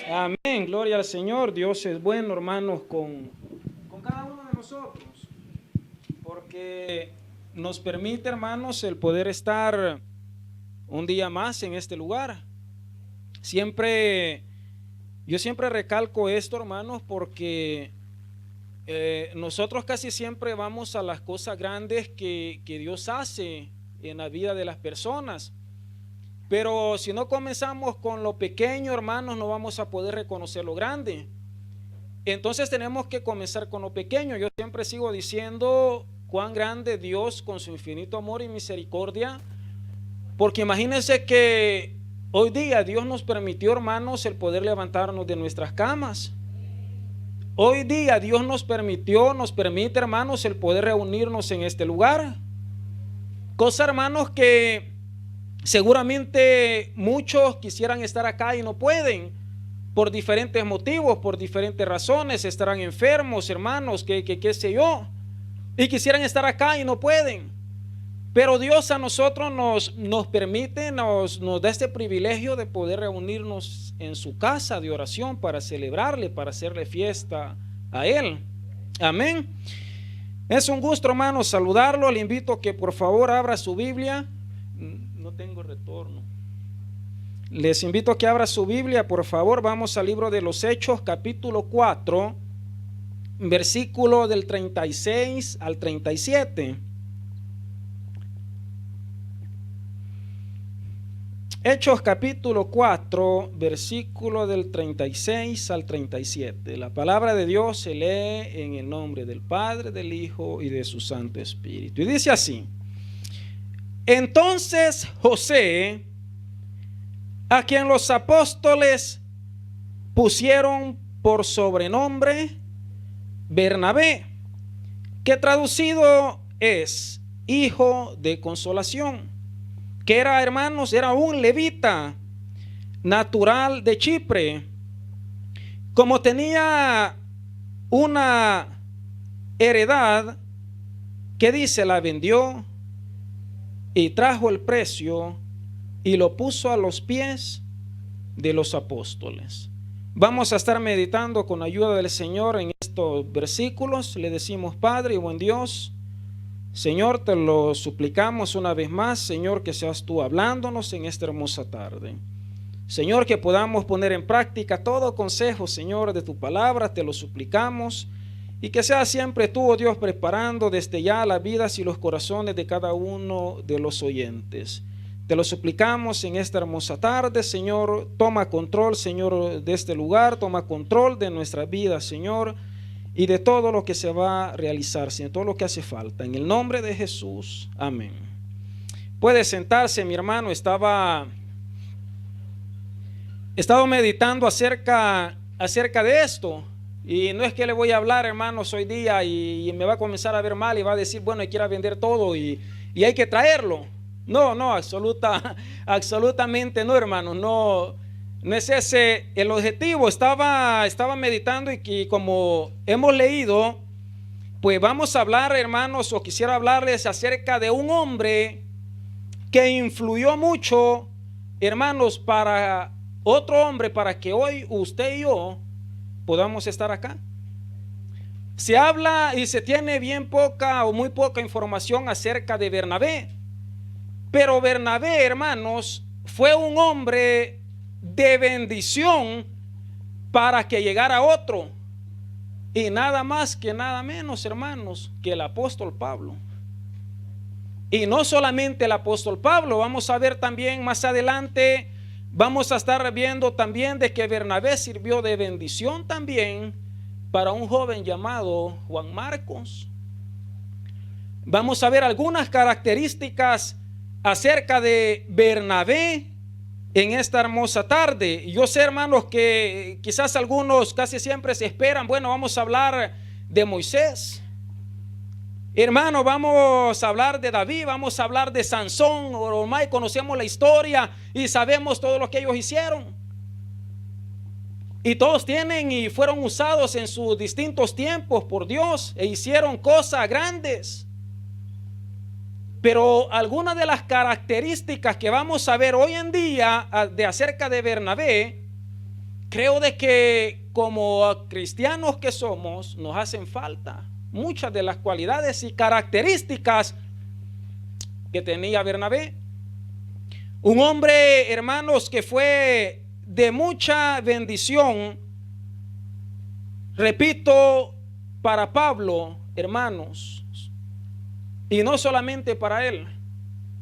Amén, gloria al Señor. Dios es bueno, hermanos, con cada uno de nosotros, porque nos permite, hermanos, el poder estar un día más en este lugar. Yo siempre recalco esto, hermanos, porque nosotros casi siempre vamos a las cosas grandes que Dios hace en la vida de las personas. Pero si no comenzamos con lo pequeño, hermanos, no vamos a poder reconocer lo grande. Entonces tenemos que comenzar con lo pequeño. Yo siempre sigo diciendo cuán grande Dios con su infinito amor y misericordia. Porque imagínense que hoy día Dios nos permitió, hermanos, el poder levantarnos de nuestras camas. Hoy día Dios nos permite, hermanos, el poder reunirnos en este lugar. Cosa, hermanos, que seguramente muchos quisieran estar acá y no pueden por diferentes motivos, por diferentes razones. Estarán enfermos, hermanos, qué sé yo, y quisieran estar acá y no pueden. Pero Dios a nosotros nos permite, nos da este privilegio de poder reunirnos en su casa de oración para celebrarle, para hacerle fiesta a Él. Amén. Es un gusto, hermanos, saludarlo. Le invito a que por favor abra su Biblia. No tengo retorno. Les invito a que abra su Biblia, por favor. Vamos al libro de los Hechos, capítulo 4, versículo del 36 al 37. Hechos capítulo 4, versículo del 36 al 37. La palabra de Dios se lee en el nombre del Padre, del Hijo y de su Santo Espíritu. Y dice así: entonces José, a quien los apóstoles pusieron por sobrenombre Bernabé, que traducido es hijo de consolación, que era, hermanos, era un levita natural de Chipre. Como tenía una heredad, que dice, la vendió y trajo el precio y lo puso a los pies de los apóstoles. Vamos a estar meditando con ayuda del Señor en estos versículos. Le decimos: Padre y buen Dios, Señor, te lo suplicamos una vez más, Señor, que seas tú hablándonos en esta hermosa tarde. Señor, que podamos poner en práctica todo consejo, Señor, de tu palabra, te lo suplicamos. Y que sea siempre tú, oh Dios, preparando desde ya las vidas y los corazones de cada uno de los oyentes. Te lo suplicamos en esta hermosa tarde, Señor. Toma control, Señor, de este lugar. Toma control de nuestra vida, Señor, y de todo lo que se va a realizar, Señor, todo lo que hace falta. En el nombre de Jesús, amén. Puede sentarse, mi hermano. Estaba meditando acerca de esto. Y no es que le voy a hablar, hermanos, hoy día y me va a comenzar a ver mal y va a decir, bueno, quiere vender todo y hay que traerlo. No, absolutamente no, hermanos. No es ese el objetivo. Estaba meditando y como hemos leído, pues vamos a hablar, hermanos, o quisiera hablarles acerca de un hombre que influyó mucho, hermanos, para otro hombre, para que hoy usted y yo podamos estar acá. Se habla y se tiene bien poca o muy poca información acerca de Bernabé. Pero Bernabé, hermanos, fue un hombre de bendición para que llegara otro. Y nada más que nada menos, hermanos, que el apóstol Pablo. Y no solamente el apóstol Pablo, vamos a ver también más adelante, vamos a estar viendo también de que Bernabé sirvió de bendición también para un joven llamado Juan Marcos. Vamos a ver algunas características acerca de Bernabé en esta hermosa tarde. Yo sé, hermanos, que quizás algunos casi siempre se esperan, bueno, vamos a hablar de Moisés. Hermano, vamos a hablar de David, vamos a hablar de Sansón o más, conocemos la historia y sabemos todo lo que ellos hicieron. Y todos tienen y fueron usados en sus distintos tiempos por Dios e hicieron cosas grandes. Pero algunas de las características que vamos a ver hoy en día de acerca de Bernabé, creo de que como cristianos que somos, nos hacen falta muchas de las cualidades y características que tenía Bernabé. Un hombre, hermanos, que fue de mucha bendición, repito, para Pablo, hermanos, y no solamente para él,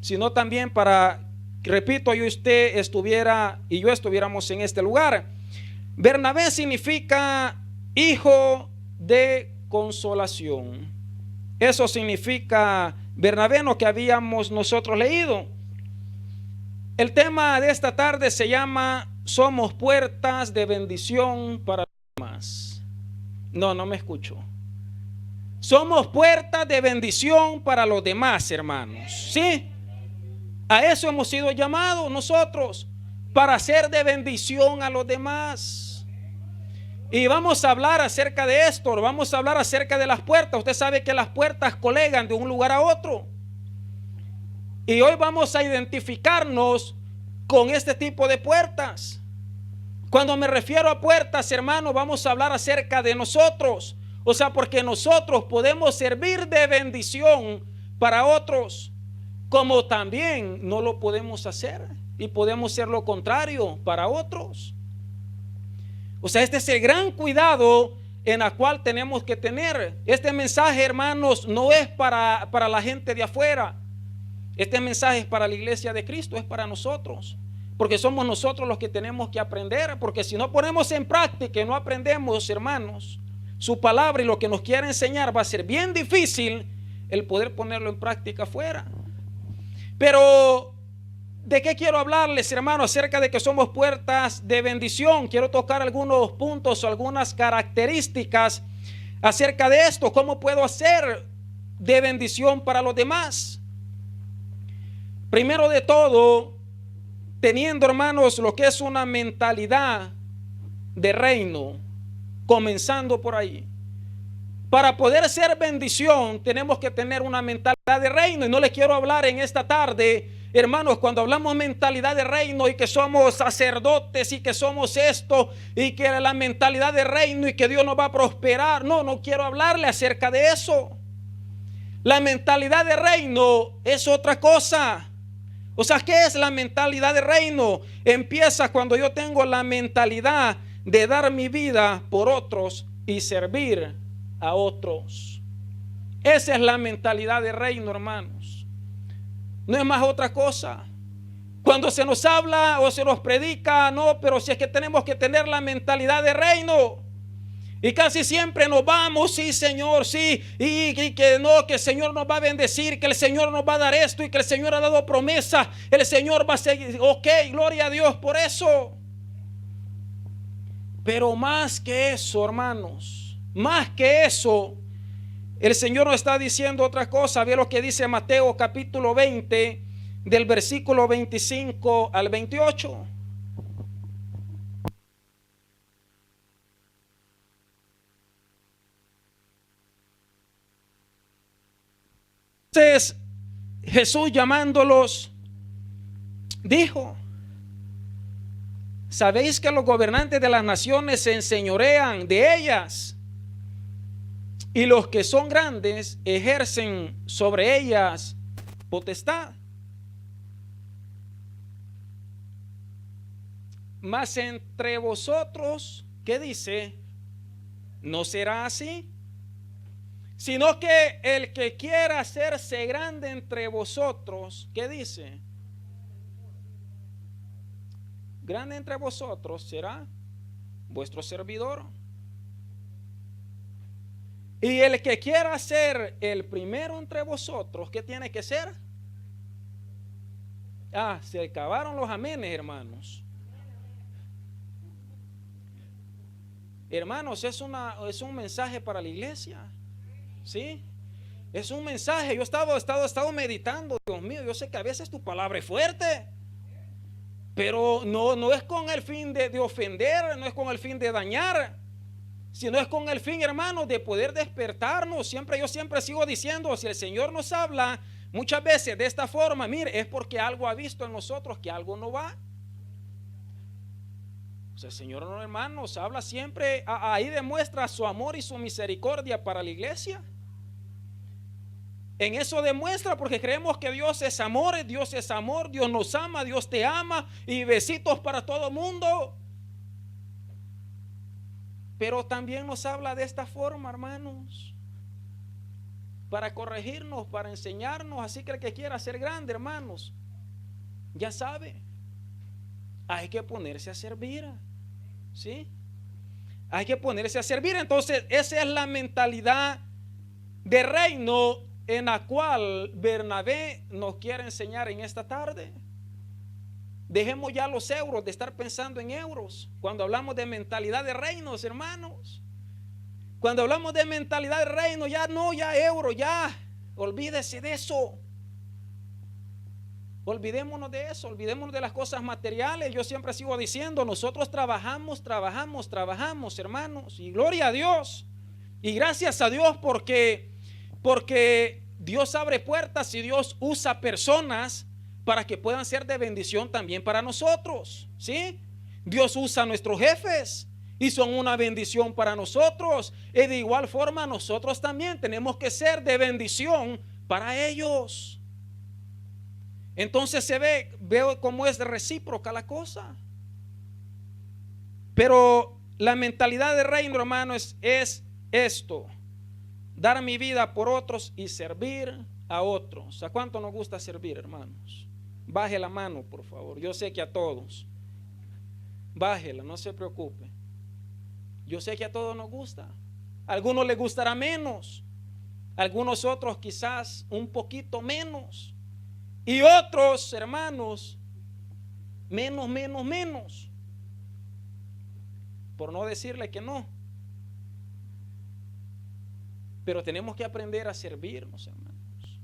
sino también para, repito, yo usted estuviera y yo estuviéramos en este lugar. Bernabé significa hijo de consolación. Eso significa Bernabé, lo que habíamos nosotros leído. El tema de esta tarde se llama somos puertas de bendición para los demás. No me escucho. Somos puertas de bendición para los demás, hermanos. ¿Sí? A eso hemos sido llamados nosotros, para ser de bendición a los demás. Y vamos a hablar acerca de esto, vamos a hablar acerca de las puertas. Usted sabe que las puertas colegan de un lugar a otro. Y hoy vamos a identificarnos con este tipo de puertas. Cuando me refiero a puertas, hermanos, vamos a hablar acerca de nosotros. O sea, porque nosotros podemos servir de bendición para otros, como también no lo podemos hacer y podemos ser lo contrario para otros. O sea, este es el gran cuidado en la cual tenemos que tener. Este mensaje, hermanos, no es para la gente de afuera. Este mensaje es para la iglesia de Cristo, es para nosotros. Porque somos nosotros los que tenemos que aprender. Porque si no ponemos en práctica y no aprendemos, hermanos, su palabra y lo que nos quiere enseñar, va a ser bien difícil el poder ponerlo en práctica afuera. Pero ¿de qué quiero hablarles, hermanos? Acerca de que somos puertas de bendición. Quiero tocar algunos puntos o algunas características acerca de esto. ¿Cómo puedo hacer de bendición para los demás? Primero de todo, teniendo, hermanos, lo que es una mentalidad de reino, comenzando por ahí. Para poder ser bendición tenemos que tener una mentalidad de reino. Y no les quiero hablar en esta tarde, hermanos, cuando hablamos mentalidad de reino y que somos sacerdotes y que somos esto y que la mentalidad de reino y que Dios nos va a prosperar. No quiero hablarle acerca de eso. La mentalidad de reino es otra cosa. O sea, ¿qué es la mentalidad de reino? Empieza cuando yo tengo la mentalidad de dar mi vida por otros y servir a otros. Esa es la mentalidad de reino, hermanos. No es más otra cosa. Cuando se nos habla o se nos predica, no, pero si es que tenemos que tener la mentalidad de reino. Y casi siempre nos vamos, sí Señor, sí, y que no, que el Señor nos va a bendecir, que el Señor nos va a dar esto y que el Señor ha dado promesa, el Señor va a seguir, ok, gloria a Dios por eso. Pero más que eso, hermanos, más que eso, el Señor nos está diciendo otra cosa. Ve lo que dice Mateo capítulo 20, del versículo 25 al 28. Entonces Jesús llamándolos dijo: ¿sabéis que los gobernantes de las naciones se enseñorean de ellas? Y los que son grandes ejercen sobre ellas potestad. Mas entre vosotros, ¿qué dice? No será así, sino que el que quiera hacerse grande entre vosotros, ¿qué dice? Grande entre vosotros será vuestro servidor. Y el que quiera ser el primero entre vosotros, ¿qué tiene que ser? Se acabaron los amenes, hermanos. Hermanos, es un mensaje para la iglesia. ¿Sí? Es un mensaje. Yo he estado meditando. Dios mío, yo sé que a veces tu palabra es fuerte, pero no es con el fin de ofender, no es con el fin de dañar, sino es con el fin, hermanos, de poder despertarnos. Yo siempre sigo diciendo, si el Señor nos habla muchas veces de esta forma, mire, es porque algo ha visto en nosotros que algo no va. sea, el Señor, no, hermanos, habla siempre, ahí demuestra su amor y su misericordia para la iglesia. En eso demuestra, porque creemos que Dios es amor, Dios nos ama, Dios te ama, y besitos para todo el mundo. Pero también nos habla de esta forma, hermanos, para corregirnos, para enseñarnos. Así que el que quiera ser grande, hermanos, ya sabe, hay que ponerse a servir, ¿sí? Hay que ponerse a servir. Entonces, esa es la mentalidad de reino en la cual Bernabé nos quiere enseñar en esta tarde. Dejemos ya los euros, de estar pensando en euros. Cuando hablamos de mentalidad de reinos, hermanos, cuando hablamos de mentalidad de reino, ya no, ya euro, ya, olvídese de eso. Olvidémonos de eso, olvidémonos de las cosas materiales. Yo siempre sigo diciendo, nosotros trabajamos, hermanos, y gloria a Dios, y gracias a Dios porque Dios abre puertas y Dios usa personas para que puedan ser de bendición también para nosotros, ¿sí? Dios usa a nuestros jefes y son una bendición para nosotros, y de igual forma nosotros también tenemos que ser de bendición para ellos. Entonces veo cómo es recíproca la cosa. Pero la mentalidad de reino, hermano, es esto: dar mi vida por otros y servir a otros. ¿A cuánto nos gusta servir, hermanos? Baje la mano, por favor. Yo sé que a todos. Bájela, no se preocupe. Yo sé que a todos nos gusta. A algunos les gustará menos, a algunos otros quizás un poquito menos, y otros, hermanos, menos. Por no decirle que no. Pero tenemos que aprender a servirnos, hermanos.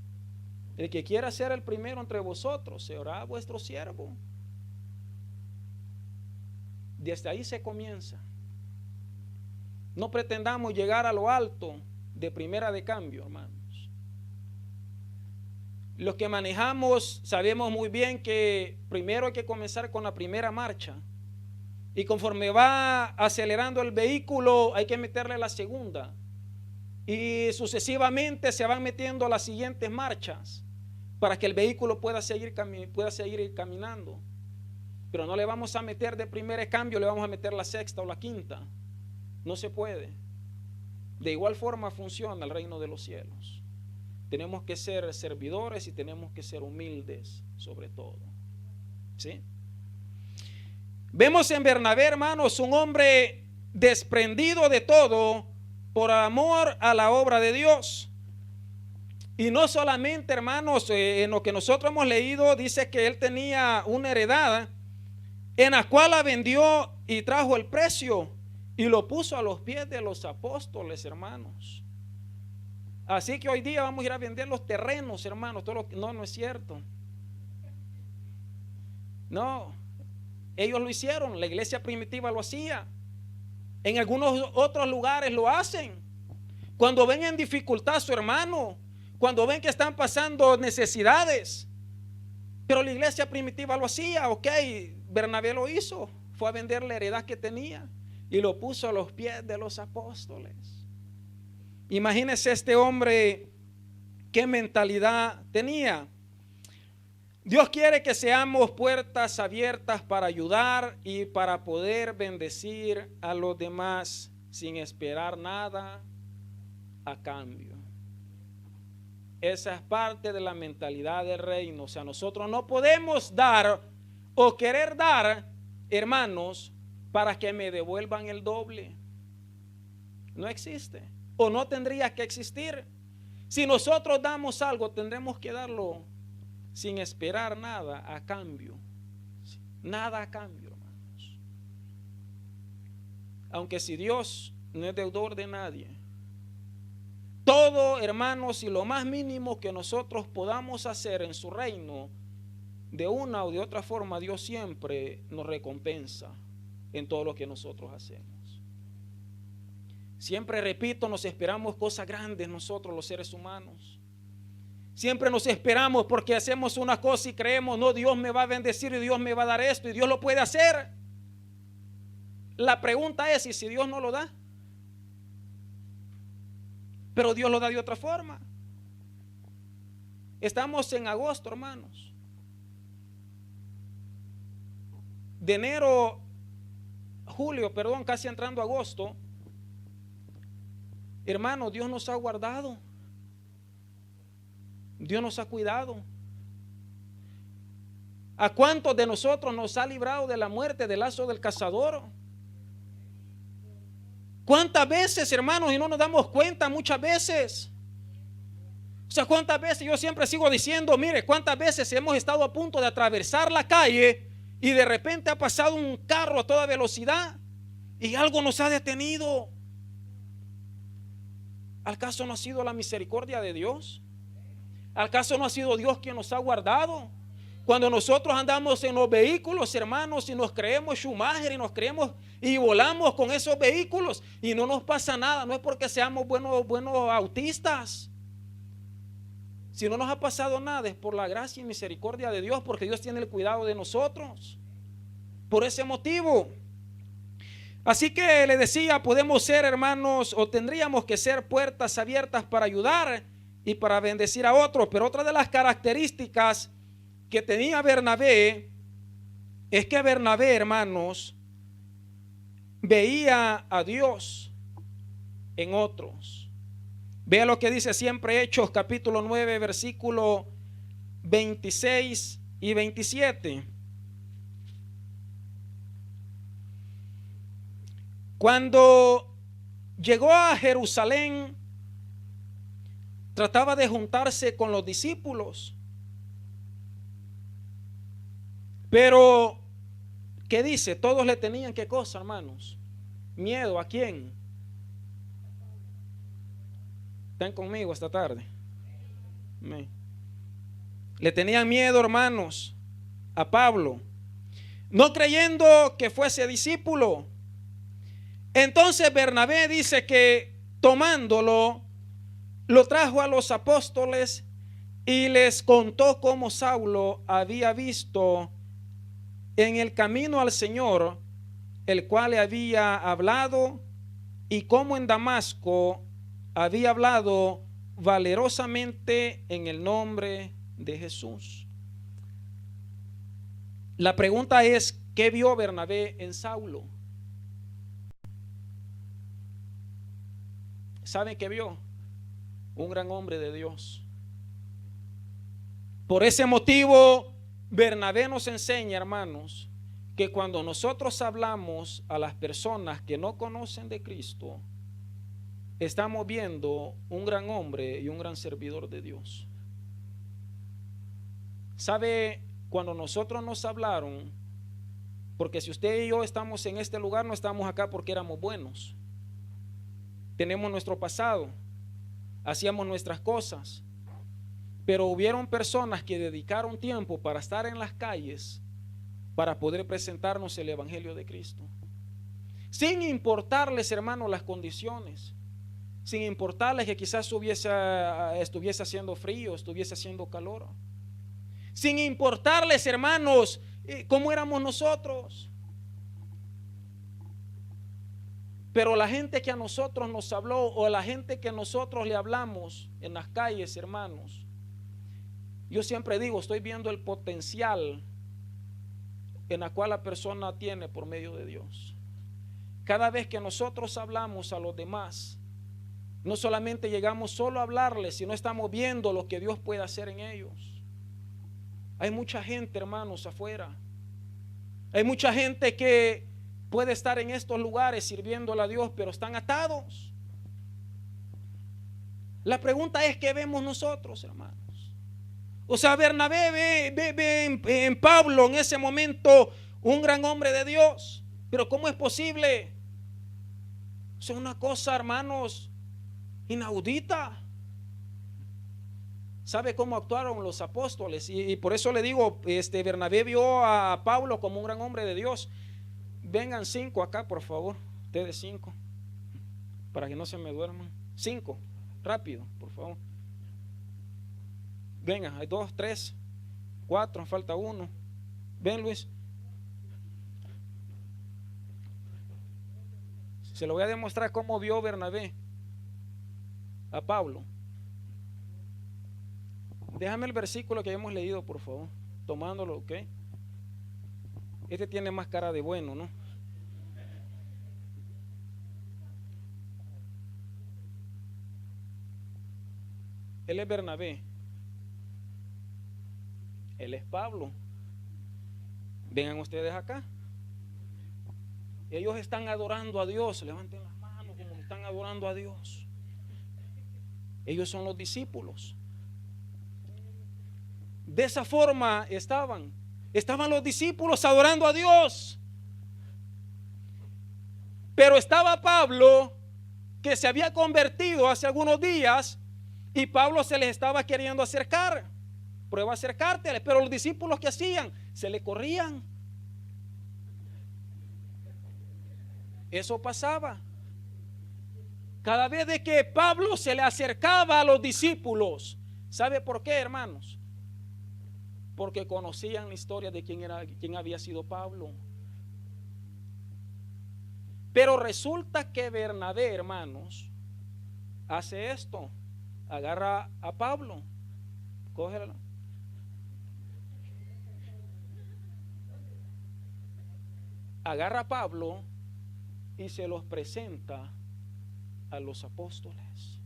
El que quiera ser el primero entre vosotros será vuestro siervo. Desde ahí se comienza. No pretendamos llegar a lo alto de primera de cambio, hermanos. Los que manejamos sabemos muy bien que primero hay que comenzar con la primera marcha, y conforme va acelerando el vehículo hay que meterle la segunda, y sucesivamente se van metiendo las siguientes marchas para que el vehículo pueda seguir caminando. Pero no le vamos a meter de primer cambio, le vamos a meter la sexta o la quinta. No se puede. De igual forma funciona el reino de los cielos. Tenemos que ser servidores y tenemos que ser humildes sobre todo, ¿sí? Vemos en Bernabé, hermanos, un hombre desprendido de todo por amor a la obra de Dios. Y no solamente, hermanos, en lo que nosotros hemos leído dice que él tenía una heredad en la cual la vendió y trajo el precio y lo puso a los pies de los apóstoles, hermanos. Así que hoy día vamos a ir a vender los terrenos, hermanos. No es cierto. No, ellos lo hicieron, la iglesia primitiva lo hacía. En algunos otros lugares lo hacen. Cuando ven en dificultad a su hermano, cuando ven que están pasando necesidades. Pero la iglesia primitiva lo hacía, ok, Bernabé lo hizo, fue a vender la heredad que tenía y lo puso a los pies de los apóstoles. Imagínense este hombre, qué mentalidad tenía. Dios quiere que seamos puertas abiertas para ayudar y para poder bendecir a los demás sin esperar nada a cambio. Esa es parte de la mentalidad del reino. O sea, nosotros no podemos dar o querer dar, hermanos, para que me devuelvan el doble. No existe, o no tendría que existir. Si nosotros damos algo, tendremos que darlo sin esperar nada a cambio. Nada a cambio, hermanos. Aunque si Dios no es deudor de nadie, todo, hermanos, y lo más mínimo que nosotros podamos hacer en su reino, de una o de otra forma, Dios siempre nos recompensa en todo lo que nosotros hacemos. Siempre, repito, nos esperamos cosas grandes nosotros los seres humanos. Siempre nos esperamos porque hacemos una cosa y creemos, no, Dios me va a bendecir y Dios me va a dar esto y Dios lo puede hacer. La pregunta es, ¿y si Dios no lo da? Pero Dios lo da de otra forma. Estamos en agosto, hermanos. De enero, julio, perdón, casi entrando a agosto. Hermano, Dios nos ha guardado. Dios nos ha cuidado. ¿A cuántos de nosotros nos ha librado de la muerte, del lazo del cazador? ¿Cuántas veces, hermanos, y no nos damos cuenta muchas veces? O sea, ¿cuántas veces? Yo siempre sigo diciendo, mire, ¿cuántas veces hemos estado a punto de atravesar la calle y de repente ha pasado un carro a toda velocidad y algo nos ha detenido? ¿Acaso no ha sido la misericordia de Dios? ¿Acaso no ha sido Dios quien nos ha guardado? Cuando nosotros andamos en los vehículos, hermanos, y nos creemos Schumacher y nos creemos y volamos con esos vehículos y no nos pasa nada, no es porque seamos buenos autistas. Si no nos ha pasado nada es por la gracia y misericordia de Dios, porque Dios tiene el cuidado de nosotros. Por ese motivo. Así que le decía, podemos ser, hermanos, o tendríamos que ser puertas abiertas para ayudar y para bendecir a otros. Pero otra de las características que tenía Bernabé es que Bernabé, hermanos, veía a Dios en otros. Vea lo que dice siempre Hechos capítulo 9 versículo 26 y 27. Cuando llegó a Jerusalén, trataba de juntarse con los discípulos. Pero, ¿qué dice? Todos le tenían, ¿qué cosa, hermanos? Miedo. ¿A quién? ¿Están conmigo esta tarde? Le tenían miedo, hermanos, a Pablo, no creyendo que fuese discípulo. Entonces Bernabé dice que tomándolo, lo trajo a los apóstoles y les contó cómo Saulo había visto en el camino al Señor, el cual le había hablado, y cómo en Damasco había hablado valerosamente en el nombre de Jesús. La pregunta es, ¿qué vio Bernabé en Saulo? ¿Saben qué vio? Un gran hombre de Dios. Por ese motivo, Bernabé nos enseña, hermanos, que cuando nosotros hablamos a las personas que no conocen de Cristo, estamos viendo un gran hombre y un gran servidor de Dios. ¿Sabe? Cuando nosotros nos hablaron, porque si usted y yo estamos en este lugar, no estamos acá porque éramos buenos. Tenemos nuestro pasado, hacíamos nuestras cosas, pero hubieron personas que dedicaron tiempo para estar en las calles para poder presentarnos el Evangelio de Cristo, sin importarles, hermanos, las condiciones, sin importarles que quizás estuviese haciendo frío, estuviese haciendo calor, sin importarles, hermanos, cómo éramos nosotros. Pero la gente que a nosotros nos habló, o la gente que nosotros le hablamos en las calles, hermanos, yo siempre digo, estoy viendo el potencial en la cual la persona tiene por medio de Dios. Cada vez que nosotros hablamos a los demás, no solamente llegamos solo a hablarles, sino estamos viendo lo que Dios puede hacer en ellos. Hay mucha gente, hermanos, afuera. Hay mucha gente que puede estar en estos lugares sirviéndole a Dios, pero están atados. La pregunta es, ¿qué vemos nosotros, hermanos? O sea, Bernabé ve en Pablo en ese momento un gran hombre de Dios, pero ¿cómo es posible? O sea, una cosa, hermanos, inaudita. ¿Sabe cómo actuaron los apóstoles? Y por eso le digo, Bernabé vio a Pablo como un gran hombre de Dios. Vengan 5 acá, por favor. Ustedes 5, para que no se me duerman. 5, rápido, por favor. Venga, hay 2, 3, 4, falta 1. Ven, Luis. Se lo voy a demostrar cómo vio Bernabé a Pablo. Déjame el versículo que hemos leído, por favor, tomándolo, ¿ok? Este tiene más cara de bueno, ¿no? Él es Bernabé. Él es Pablo. Vengan ustedes acá. Ellos están adorando a Dios. Levanten las manos como están adorando a Dios. Ellos son los discípulos. De esa forma estaban los discípulos adorando a Dios. Pero estaba Pablo, que se había convertido hace algunos días, y Pablo se les estaba queriendo acercar. Prueba a acercártele. Pero los discípulos, ¿qué hacían? Se le corrían. Eso pasaba. Cada vez de que Pablo se le acercaba a los discípulos, ¿sabe por qué, hermanos? Porque conocían la historia de quién había sido Pablo. Pero resulta que Bernabé, hermanos, hace esto. Agarra a Pablo, cógelo, agarra a Pablo y se los presenta a los apóstoles.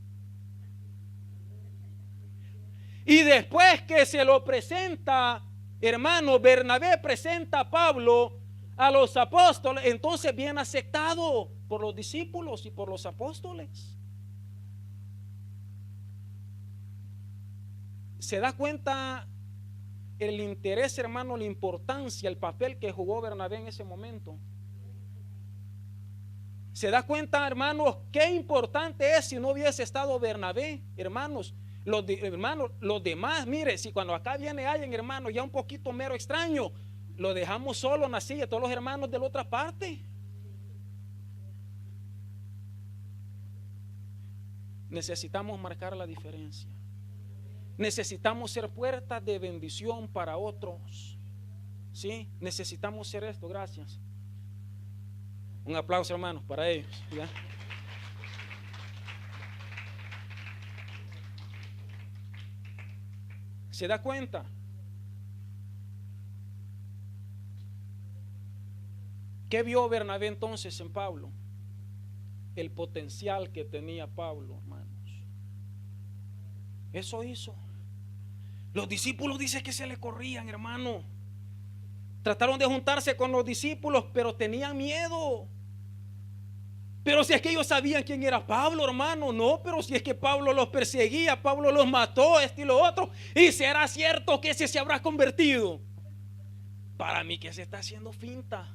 Y después que se lo presenta, hermano, Bernabé presenta a Pablo a los apóstoles, entonces bien aceptado por los discípulos y por los apóstoles. ¿Se da cuenta el interés, hermano, la importancia, el papel que jugó Bernabé en ese momento? ¿Se da cuenta, hermanos, qué importante es si no hubiese estado Bernabé, hermanos? Los demás, mire, si cuando acá viene alguien, hermano, ya un poquito mero extraño, lo dejamos solo en la silla, todos los hermanos de la otra parte. Necesitamos marcar la diferencia. Necesitamos ser puertas de bendición para otros. ¿Sí? Necesitamos ser esto. Gracias. Un aplauso, hermanos, para ellos. ¿Ya? ¿Se da cuenta? ¿Qué vio Bernabé entonces en Pablo? El potencial que tenía Pablo, hermanos. Eso hizo. Los discípulos dicen que se le corrían, hermano. Trataron de juntarse con los discípulos, pero tenían miedo. Pero si es que ellos sabían quién era Pablo, hermano, no, pero si es que Pablo los perseguía, Pablo los mató, esto y lo otro, y será cierto que ese se habrá convertido. Para mí que se está haciendo finta.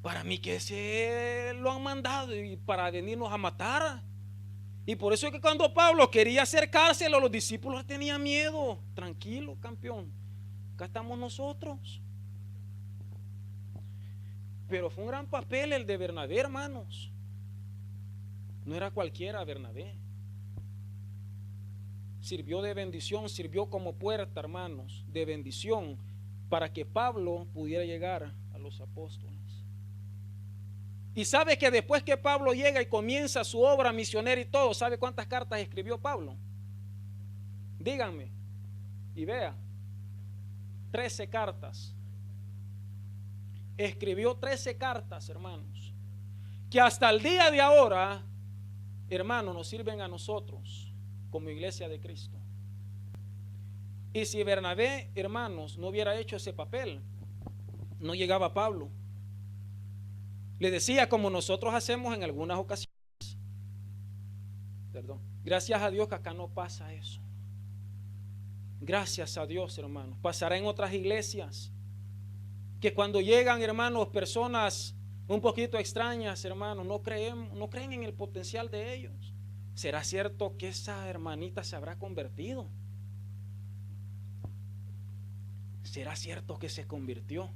Para mí que se lo han mandado y para venirnos a matar. Y por eso es que cuando Pablo quería acercárselo, los discípulos tenían miedo. Tranquilo, campeón, acá estamos nosotros. Pero fue un gran papel el de Bernabé, hermanos. No era cualquiera Bernabé. Sirvió de bendición, sirvió como puerta, hermanos, de bendición para que Pablo pudiera llegar a los apóstoles. Y sabe que después que Pablo llega y comienza su obra misionera y todo, ¿sabe cuántas cartas escribió Pablo? Díganme y vea. 13 cartas. Escribió 13 cartas, hermanos, que hasta el día de ahora, hermanos, nos sirven a nosotros como iglesia de Cristo. Y si Bernabé, hermanos, no hubiera hecho ese papel, no llegaba Pablo. Le decía, como nosotros hacemos en algunas ocasiones. Perdón. Gracias a Dios que acá no pasa eso. Gracias a Dios, hermanos. Pasará en otras iglesias que cuando llegan, hermanos, personas un poquito extrañas, hermanos, no creen en el potencial de ellos. ¿Será cierto que esa hermanita se habrá convertido? ¿Será cierto que se convirtió?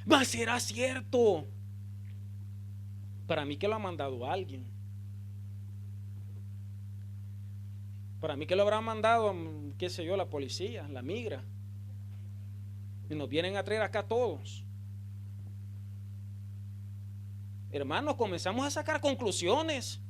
Mas será cierto. Para mí que lo ha mandado alguien. Para mí que lo habrá mandado, qué sé yo, la policía, la migra. Y nos vienen a traer acá todos. hermanos, comenzamos a sacar conclusiones.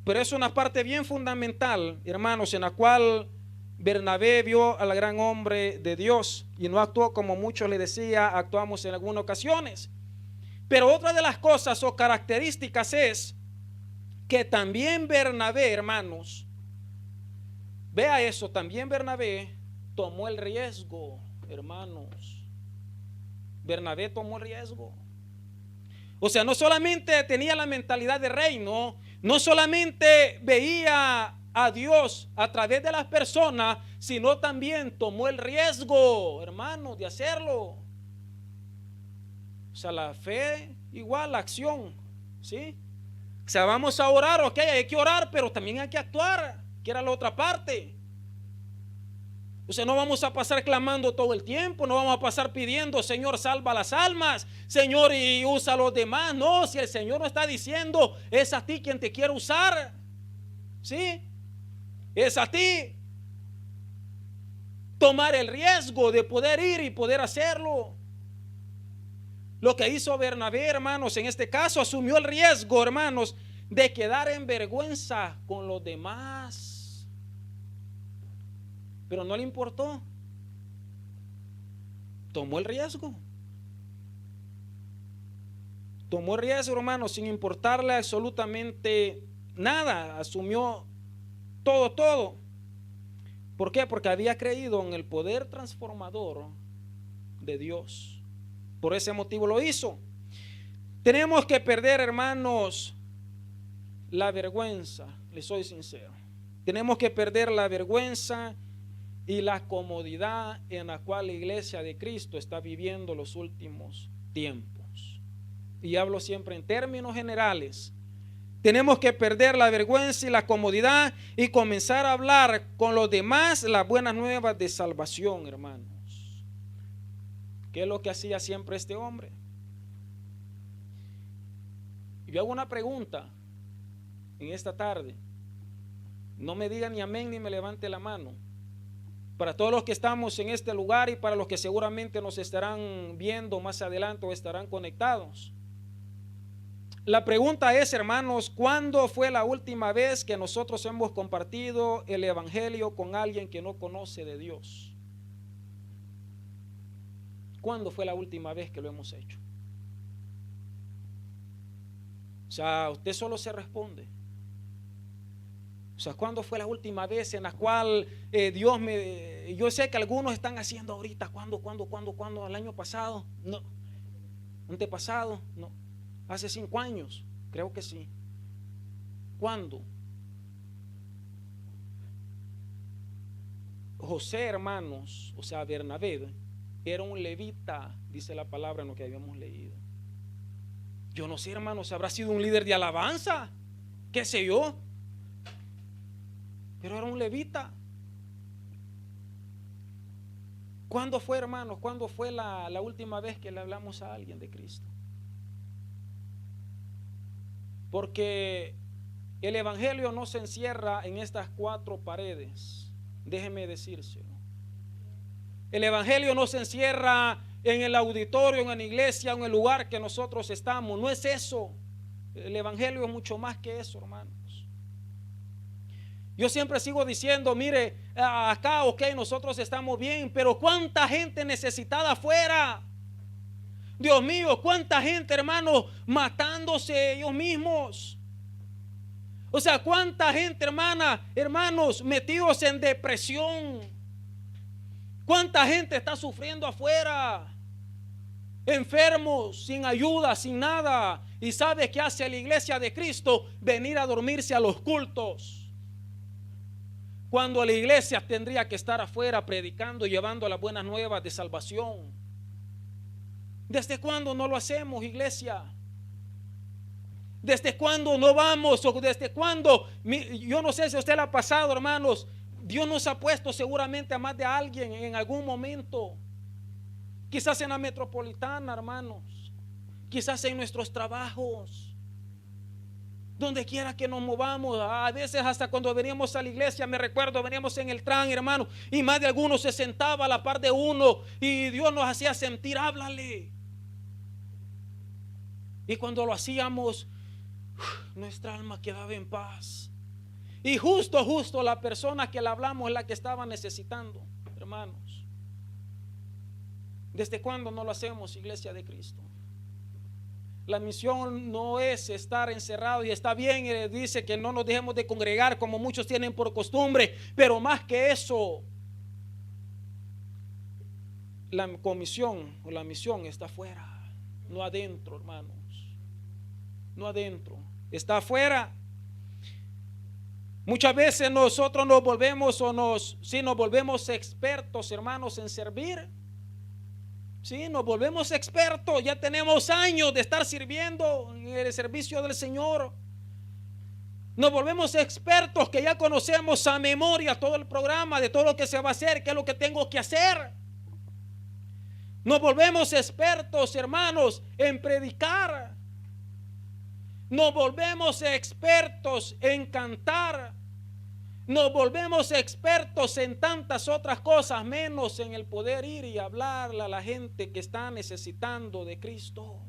Pero es una parte bien fundamental, hermanos, en la cual Bernabé vio al gran hombre de Dios y no actuó como muchos le decía, actuamos en algunas ocasiones. Pero otra de las cosas o características es que también Bernabé, hermanos, vea eso, también Bernabé tomó el riesgo, hermanos. Bernabé tomó el riesgo. O sea, no solamente tenía la mentalidad de reino, no solamente veía a Dios a través de las personas, sino también tomó el riesgo, hermanos, de hacerlo. O sea, la fe igual la acción, ¿sí? O sea, vamos a orar, ok, hay que orar, pero también hay que actuar, que era la otra parte. O sea, no vamos a pasar clamando todo el tiempo, no vamos a pasar pidiendo, Señor, salva las almas, Señor, y usa a los demás. No, si el Señor no está diciendo, es a ti quien te quiere usar, ¿sí? Es a ti tomar el riesgo de poder ir y poder hacerlo. Lo que hizo Bernabé, hermanos, en este caso asumió el riesgo, hermanos, de quedar en vergüenza con los demás. Pero no le importó. Tomó el riesgo. Tomó el riesgo, hermanos, sin importarle absolutamente nada. Asumió todo. ¿Por qué? Porque había creído en el poder transformador de Dios. Por ese motivo lo hizo. Tenemos que perder, hermanos, la vergüenza. Les soy sincero. Tenemos que perder la vergüenza y la comodidad en la cual la iglesia de Cristo está viviendo los últimos tiempos. Y hablo siempre en términos generales. Tenemos que perder la vergüenza y la comodidad y comenzar a hablar con los demás las buenas nuevas de salvación, hermanos. ¿Qué es lo que hacía siempre este hombre? Yo hago una pregunta en esta tarde. No me digan ni amén ni me levante la mano. Para todos los que estamos en este lugar y para los que seguramente nos estarán viendo más adelante o estarán conectados. La pregunta es, hermanos, ¿cuándo fue la última vez que nosotros hemos compartido el evangelio con alguien que no conoce de Dios? ¿Cuándo fue la última vez que lo hemos hecho? O sea, usted solo se responde. O sea, ¿cuándo fue la última vez en la cual yo sé que algunos están haciendo ahorita, ¿cuándo? ¿El año pasado? No. ¿Antepasado? No. Hace 5 años, creo que sí. ¿Cuándo? José, hermanos, o sea, Bernabé, era un levita, dice la palabra en lo que habíamos leído. Yo no sé, hermanos, ¿habrá sido un líder de alabanza? ¿Qué sé yo? Pero era un levita. ¿Cuándo fue, hermanos? ¿Cuándo fue la última vez que le hablamos a alguien de Cristo? Porque el evangelio no se encierra en estas 4 paredes. Déjeme decírselo. El evangelio no se encierra en el auditorio, en la iglesia, en el lugar que nosotros estamos. No es eso. El evangelio es mucho más que eso, hermanos. Yo siempre sigo diciendo, mire, acá, ok, nosotros estamos bien, pero ¿cuánta gente necesitada afuera? Dios mío, ¿cuánta gente, hermanos, matándose ellos mismos? O sea, ¿cuánta gente, hermanos, metidos en depresión? ¿Cuánta gente está sufriendo afuera? Enfermos, sin ayuda, sin nada. ¿Y sabe qué hace la iglesia de Cristo? Venir a dormirse a los cultos. Cuando la iglesia tendría que estar afuera predicando y llevando las buenas nuevas de salvación. ¿Desde cuándo no lo hacemos, iglesia? ¿Desde cuándo no vamos? ¿O desde cuándo? Yo no sé si a usted le ha pasado, hermanos. Dios nos ha puesto seguramente a más de alguien en algún momento. Quizás en la metropolitana, hermanos. Quizás en nuestros trabajos. Donde quiera que nos movamos. A veces hasta cuando veníamos a la iglesia, me recuerdo, veníamos en el tren, hermano, y más de alguno se sentaba a la par de uno y Dios nos hacía sentir, háblale. Y cuando lo hacíamos, nuestra alma quedaba en paz. Y justo la persona que le hablamos es la que estaba necesitando, hermanos. ¿Desde cuándo no lo hacemos, Iglesia de Cristo? La misión no es estar encerrado, y está bien, dice que no nos dejemos de congregar como muchos tienen por costumbre, pero más que eso, la comisión o la misión está afuera, no adentro, hermanos. No adentro, está afuera. Muchas veces nosotros nos volvemos nos volvemos expertos, hermanos, en servir. Sí, nos volvemos expertos, ya tenemos años de estar sirviendo en el servicio del Señor. Nos volvemos expertos que ya conocemos a memoria todo el programa, de todo lo que se va a hacer, qué es lo que tengo que hacer. Nos volvemos expertos, hermanos, en predicar. Nos volvemos expertos en cantar. Nos volvemos expertos en tantas otras cosas, menos en el poder ir y hablarle a la gente que está necesitando de Cristo.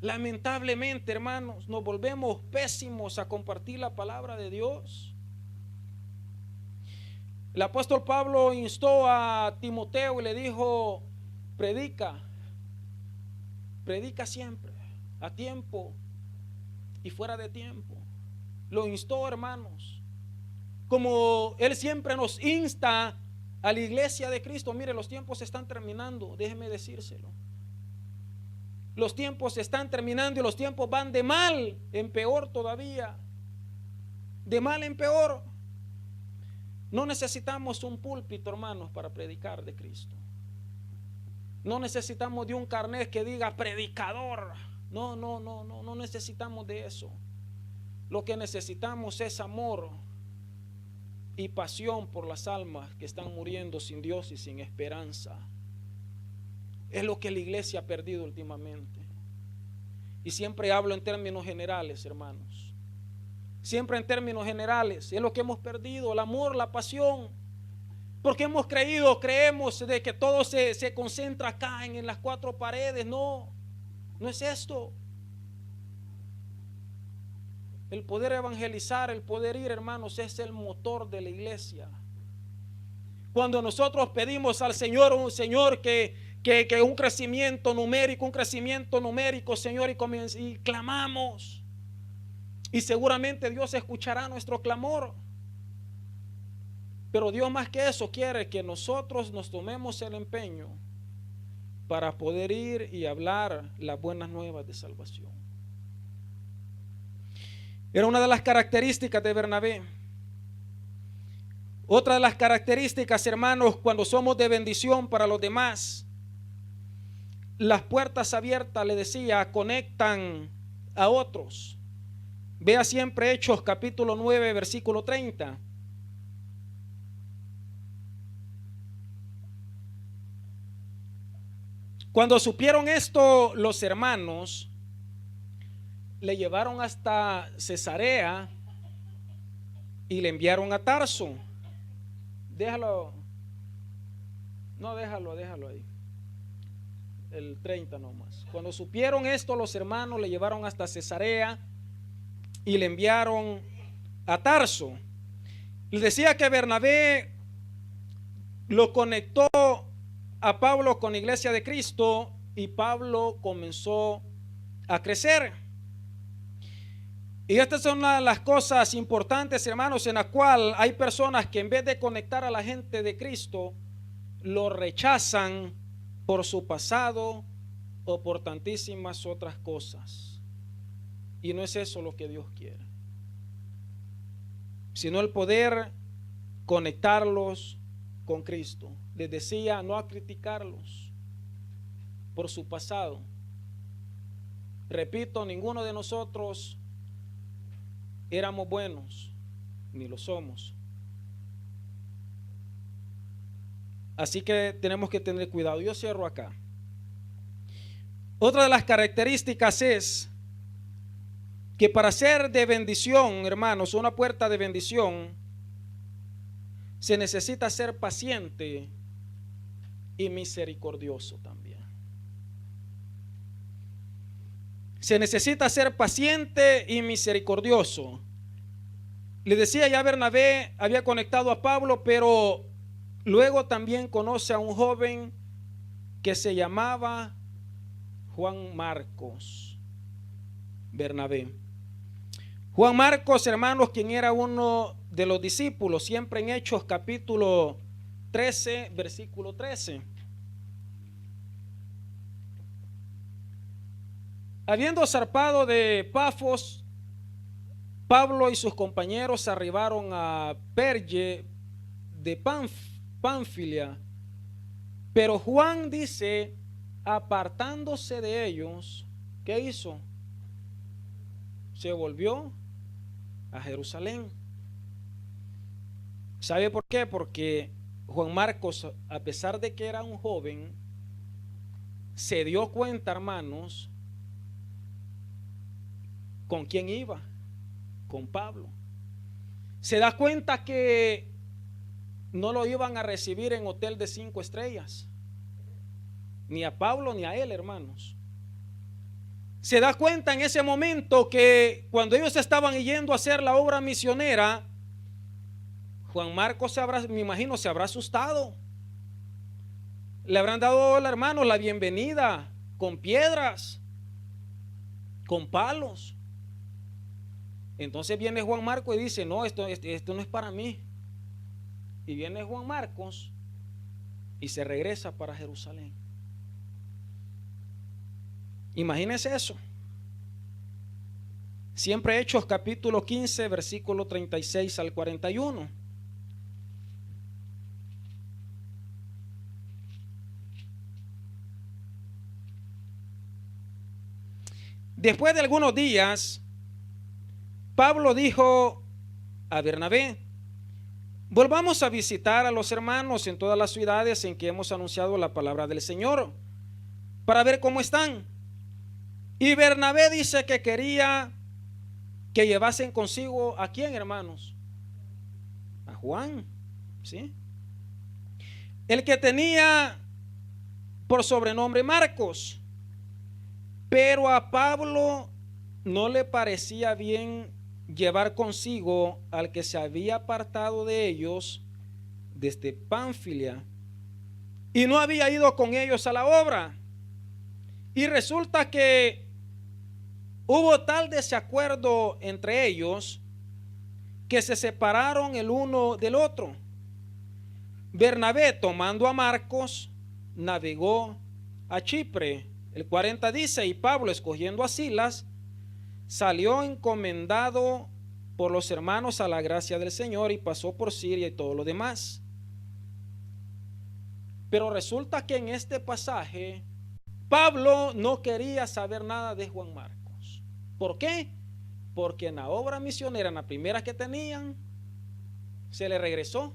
Lamentablemente, hermanos, nos volvemos pésimos a compartir la palabra de Dios. El apóstol Pablo instó a Timoteo y le dijo: predica siempre, a tiempo y fuera de tiempo. Lo instó, hermanos, como él siempre nos insta a la iglesia de Cristo. Mire, los tiempos se están terminando, déjeme decírselo. Los tiempos se están terminando y los tiempos van de mal en peor todavía. De mal en peor. No necesitamos un púlpito, hermanos, para predicar de Cristo. No necesitamos de un carnet que diga predicador. No necesitamos de eso. Lo que necesitamos es amor y pasión por las almas que están muriendo sin Dios y sin esperanza. Es lo que la iglesia ha perdido últimamente. Y siempre hablo en términos generales, hermanos. Siempre en términos generales. Es lo que hemos perdido, el amor, la pasión. Porque creemos de que todo se concentra acá en las cuatro paredes. No es esto. El poder evangelizar, el poder ir, hermanos, es el motor de la iglesia. Cuando nosotros pedimos al Señor, un Señor que un crecimiento numérico, Señor, y clamamos, y seguramente Dios escuchará nuestro clamor. Pero Dios, más que eso, quiere que nosotros nos tomemos el empeño para poder ir y hablar las buenas nuevas de salvación. Era una de las características de Bernabé. Otra de las características, hermanos, cuando somos de bendición para los demás, las puertas abiertas, le decía, conectan a otros. Vea siempre Hechos capítulo 9, versículo 30. Cuando supieron esto, los hermanos le llevaron hasta Cesarea y le enviaron a Tarso. Déjalo ahí. El 30 nomás. Cuando supieron esto, los hermanos le llevaron hasta Cesarea y le enviaron a Tarso. Le decía que Bernabé lo conectó a Pablo con la iglesia de Cristo y Pablo comenzó a crecer. Y esta es una de las cosas importantes, hermanos, en la cual hay personas que en vez de conectar a la gente de Cristo, lo rechazan por su pasado o por tantísimas otras cosas. Y no es eso lo que Dios quiere, sino el poder conectarlos con Cristo. Les decía, no a criticarlos por su pasado. Repito, ninguno de nosotros éramos buenos, ni lo somos. Así que tenemos que tener cuidado. Yo cierro acá. Otra de las características es que para ser de bendición, hermanos, una puerta de bendición, se necesita ser paciente y misericordioso también. Se necesita ser paciente y misericordioso. Le decía ya, Bernabé había conectado a Pablo, pero luego también conoce a un joven que se llamaba Juan Marcos. Bernabé. Juan Marcos, hermanos, quien era uno de los discípulos, siempre en Hechos capítulo 13, versículo 13. Habiendo zarpado de Pafos, Pablo y sus compañeros arribaron a Perge de Panfilia, pero Juan dice, apartándose de ellos, ¿qué hizo? Se volvió a Jerusalén. ¿Sabe por qué? Porque Juan Marcos, a pesar de que era un joven, se dio cuenta, hermanos, con quién iba, con Pablo. Se da cuenta que no lo iban a recibir en hotel de 5 estrellas, ni a Pablo ni a él, hermanos. Se da cuenta en ese momento que cuando ellos estaban yendo a hacer la obra misionera, Juan Marcos me imagino, se habrá asustado. Le habrán dado, hermanos, la bienvenida con piedras, con palos. Entonces viene Juan Marcos y dice, no, esto no es para mí. Y viene Juan Marcos y se regresa para Jerusalén. Imagínense eso. Siempre Hechos capítulo 15, versículo 36 al 41. Después de algunos días, Pablo dijo a Bernabé, volvamos a visitar a los hermanos en todas las ciudades en que hemos anunciado la palabra del Señor, para ver cómo están. Y Bernabé dice que quería que llevasen consigo ¿a quién, hermanos? A Juan, ¿sí? El que tenía por sobrenombre Marcos. Pero a Pablo no le parecía bien llevar consigo al que se había apartado de ellos desde Panfilia y no había ido con ellos a la obra. Y resulta que hubo tal desacuerdo entre ellos que se separaron el uno del otro. Bernabé, tomando a Marcos, navegó a Chipre. El 40 dice, y Pablo, escogiendo a Silas, salió encomendado por los hermanos a la gracia del Señor y pasó por Siria y todo lo demás. Pero resulta que en este pasaje Pablo no quería saber nada de Juan Marcos. ¿Por qué? Porque en la obra misionera, en la primera que tenían, se le regresó,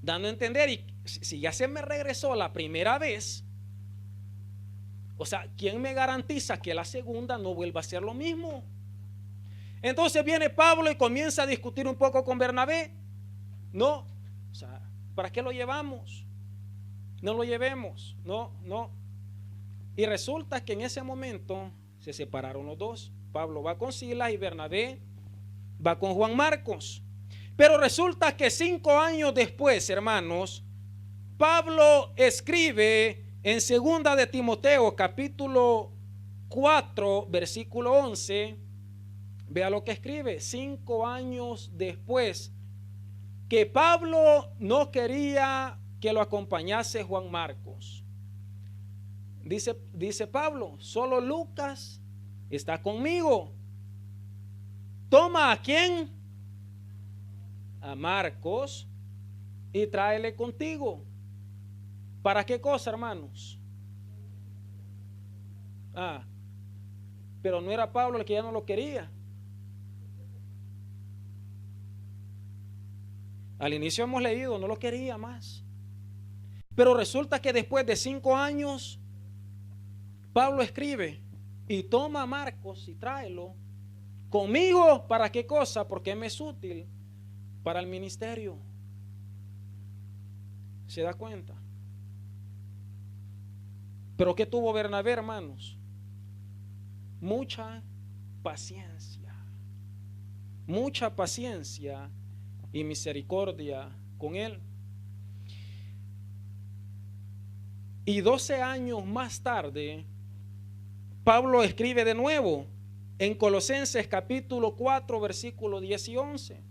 dando a entender, y si ya se me regresó la primera vez, o sea, ¿quién me garantiza que la segunda no vuelva a ser lo mismo? Entonces viene Pablo y comienza a discutir un poco con Bernabé. No, o sea, ¿para qué lo llevamos? No lo llevemos, no. Y resulta que en ese momento se separaron los dos. Pablo va con Silas y Bernabé va con Juan Marcos. Pero resulta que 5 años después, hermanos, Pablo escribe en segunda de Timoteo capítulo 4 versículo 11, vea lo que escribe. 5 años después, que Pablo no quería que lo acompañase Juan Marcos. Dice Pablo, solo Lucas está conmigo. Toma a quién, a Marcos, y tráele contigo. ¿Para qué cosa, hermanos? Pero no era Pablo el que ya no lo quería. Al inicio hemos leído, no lo quería más. Pero resulta que después de 5 años, Pablo escribe, y toma a Marcos y tráelo conmigo. ¿Para qué cosa? Porque me es útil para el ministerio. ¿Se da cuenta? Pero ¿qué tuvo Bernabé, hermanos? mucha paciencia. Mucha paciencia y misericordia con él. Y 12 años más tarde, Pablo escribe de nuevo en Colosenses capítulo 4, versículos 10 y 11.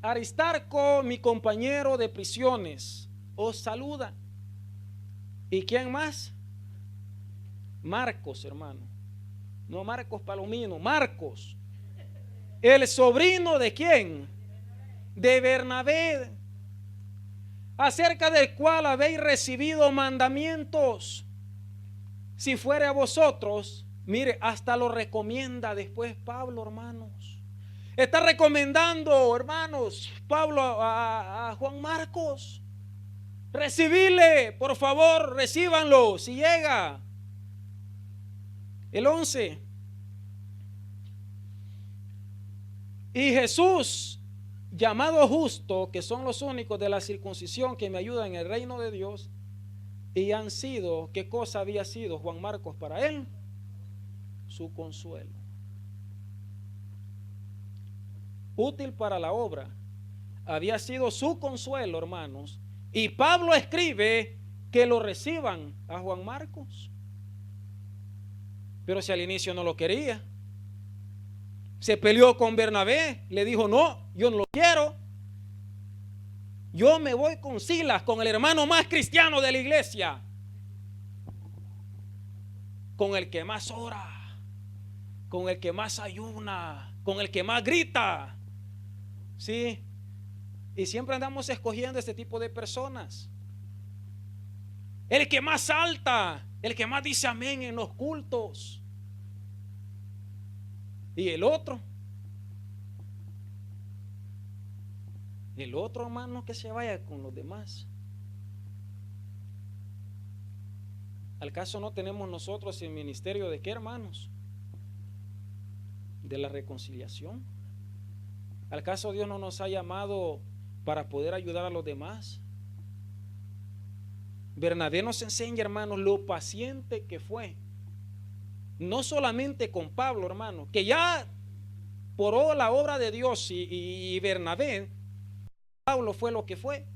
Aristarco, mi compañero de prisiones, os saluda. ¿Y quién más? Marcos, hermano. No Marcos Palomino, Marcos. El sobrino de quién? De Bernabé, acerca del cual habéis recibido mandamientos. Si fuere a vosotros, mire, hasta lo recomienda después Pablo, hermanos. Está recomendando, hermanos, Pablo a Juan Marcos. Recibile, por favor, recíbanlo si llega. El 11. Y Jesús, llamado justo, que son los únicos de la circuncisión que me ayudan en el reino de Dios, y han sido, ¿qué cosa había sido Juan Marcos para él? Su consuelo. Útil para la obra. Había sido su consuelo, hermanos. Y Pablo escribe que lo reciban a Juan Marcos. Pero si al inicio no lo quería, se peleó con Bernabé, le dijo: no, yo no lo quiero. Yo me voy con Silas, con el hermano más cristiano de la iglesia, con el que más ora, con el que más ayuna, con el que más grita. Sí. Y siempre andamos escogiendo este tipo de personas. El que más salta, el que más dice amén en los cultos. Y el otro, hermano, que se vaya con los demás. ¿Al caso no tenemos nosotros el ministerio de qué, hermanos? De la reconciliación. ¿Al caso Dios no nos ha llamado para poder ayudar a los demás? Bernabé nos enseña, hermanos, lo paciente que fue. No solamente con Pablo, hermano, que ya por la obra de Dios y Bernabé, Pablo fue lo que fue,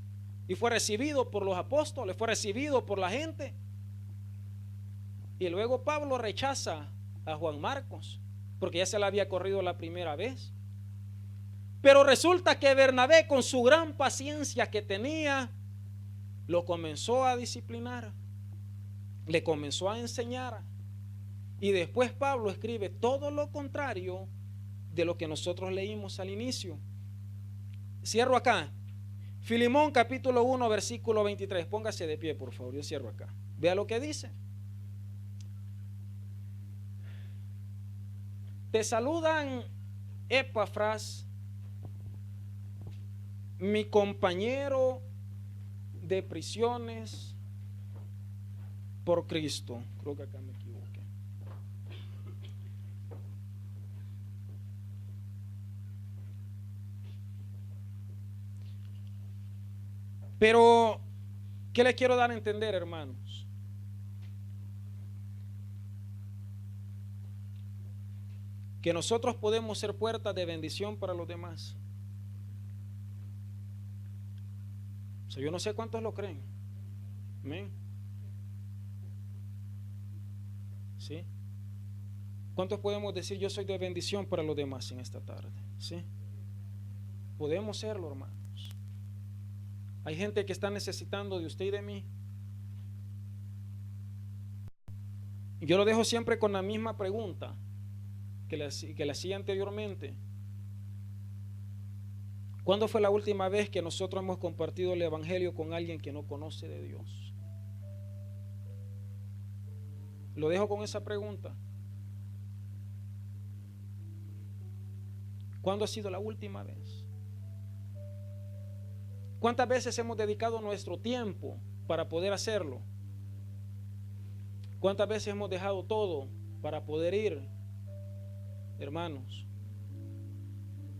y fue recibido por los apóstoles, fue recibido por la gente. Y luego Pablo rechaza a Juan Marcos, porque ya se le había corrido la primera vez. Pero resulta que Bernabé, con su gran paciencia que tenía, lo comenzó a disciplinar, le comenzó a enseñar. Y después Pablo escribe todo lo contrario de lo que nosotros leímos al inicio. Cierro acá. Filemón capítulo 1 versículo 23. Póngase de pie, por favor. Yo cierro acá. Vea lo que dice. Te saludan Epafras, mi compañero de prisiones por Cristo. Creo que acá me equivoqué. Pero, ¿qué le quiero dar a entender, hermanos? Que nosotros podemos ser puertas de bendición para los demás. O sea, yo no sé cuántos lo creen. Amén. ¿Sí? ¿Cuántos podemos decir yo soy de bendición para los demás en esta tarde? ¿Sí? Podemos serlo, hermanos. Hay gente que está necesitando de usted y de mí. Yo lo dejo siempre con la misma pregunta que le hacía anteriormente. ¿Cuándo fue la última vez que nosotros hemos compartido el evangelio con alguien que no conoce de Dios? Lo dejo con esa pregunta. ¿Cuándo ha sido la última vez? ¿Cuántas veces hemos dedicado nuestro tiempo para poder hacerlo? ¿Cuántas veces hemos dejado todo para poder ir, hermanos?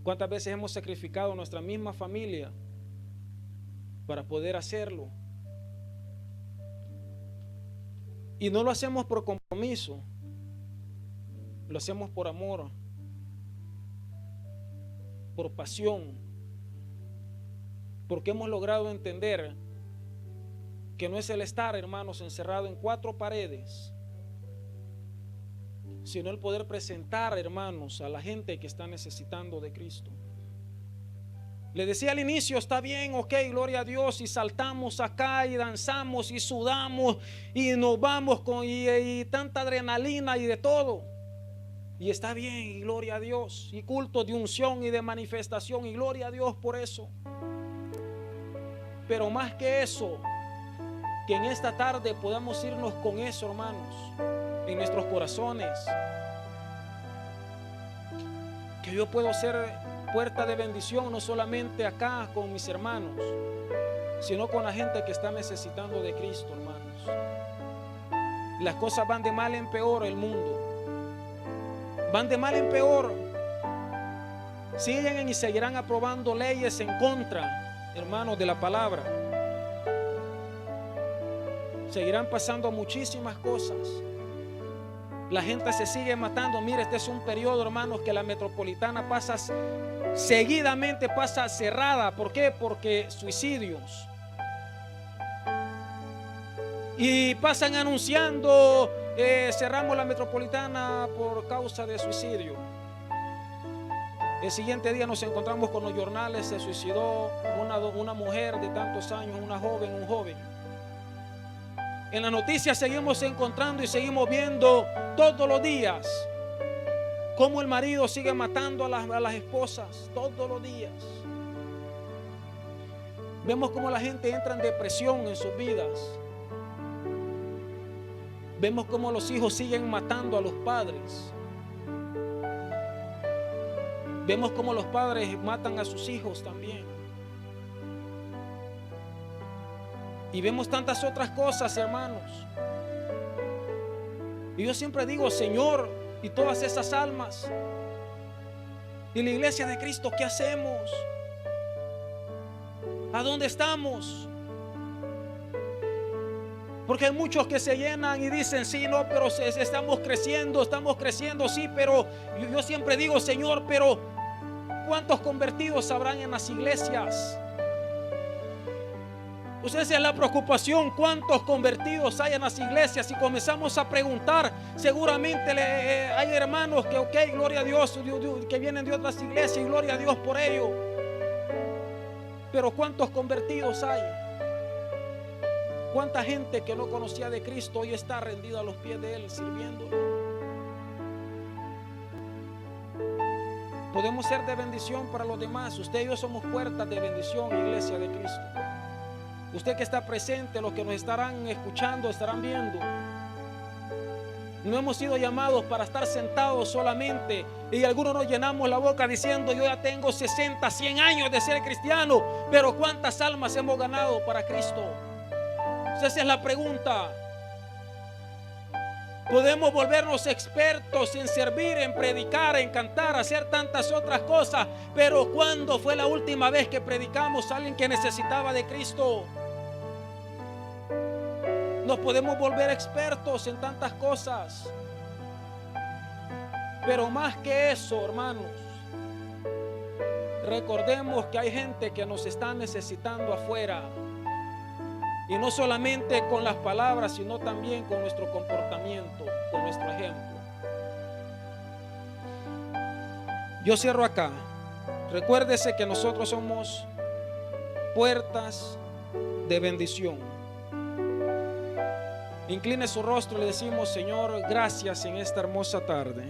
¿Cuántas veces hemos sacrificado nuestra misma familia para poder hacerlo? Y no lo hacemos por compromiso, lo hacemos por amor, por pasión, porque hemos logrado entender que no es el estar, hermanos, encerrado en 4 paredes, sino el poder presentar, hermanos, a la gente que está necesitando de Cristo. Le decía al inicio, está bien, ok, gloria a Dios, y saltamos acá y danzamos y sudamos y nos vamos con y tanta adrenalina y de todo. Y está bien, y gloria a Dios, y cultos de unción y de manifestación, y gloria a Dios por eso. Pero más que eso, que en esta tarde podamos irnos con eso, hermanos, en nuestros corazones. Que yo puedo ser puerta de bendición, no solamente acá con mis hermanos, sino con la gente que está necesitando de Cristo, hermanos. Las cosas van de mal en peor, el mundo van de mal en peor. Siguen y seguirán aprobando leyes en contra, hermanos, de la palabra. Seguirán pasando muchísimas cosas. La gente se sigue matando. Mire, este es un periodo, hermanos, que la metropolitana pasa seguidamente, pasa cerrada. ¿Por qué? Porque suicidios. Y pasan anunciando, cerramos la metropolitana por causa de suicidio. El siguiente día nos encontramos con los jornales, se suicidó una mujer de tantos años, una joven, un joven. En las noticias seguimos encontrando y seguimos viendo todos los días cómo el marido sigue matando a las esposas, todos los días. Vemos cómo la gente entra en depresión en sus vidas. Vemos cómo los hijos siguen matando a los padres. Vemos cómo los padres matan a sus hijos también. Y vemos tantas otras cosas, hermanos. Y yo siempre digo, Señor, y todas esas almas, y la iglesia de Cristo, ¿qué hacemos? ¿A dónde estamos? Porque hay muchos que se llenan y dicen, sí, no, pero estamos creciendo, sí, pero yo siempre digo, Señor, pero ¿cuántos convertidos habrán en las iglesias? Pues esa es la preocupación, cuántos convertidos hay en las iglesias. Si comenzamos a preguntar, seguramente hay hermanos que, ok, gloria a Dios, que vienen de otras iglesias y gloria a Dios por ello. Pero cuántos convertidos hay. Cuánta gente que no conocía de Cristo hoy está rendida a los pies de Él, sirviéndole. Podemos ser de bendición para los demás. Usted y yo somos puertas de bendición, iglesia de Cristo. Usted que está presente, los que nos estarán escuchando, estarán viendo. No hemos sido llamados para estar sentados solamente, y algunos nos llenamos la boca diciendo, yo ya tengo 60, 100 años de ser cristiano, pero ¿cuántas almas hemos ganado para Cristo? Esa es la pregunta. Podemos volvernos expertos en servir, en predicar, en cantar, hacer tantas otras cosas, pero ¿cuándo fue la última vez que predicamos a alguien que necesitaba de Cristo? Nos podemos volver expertos en tantas cosas, pero más que eso, hermanos, recordemos que hay gente que nos está necesitando afuera, y no solamente con las palabras, sino también con nuestro comportamiento, con nuestro ejemplo. Yo cierro acá. Recuérdese que nosotros somos puertas de bendición. Incline su rostro y le decimos, Señor, gracias en esta hermosa tarde.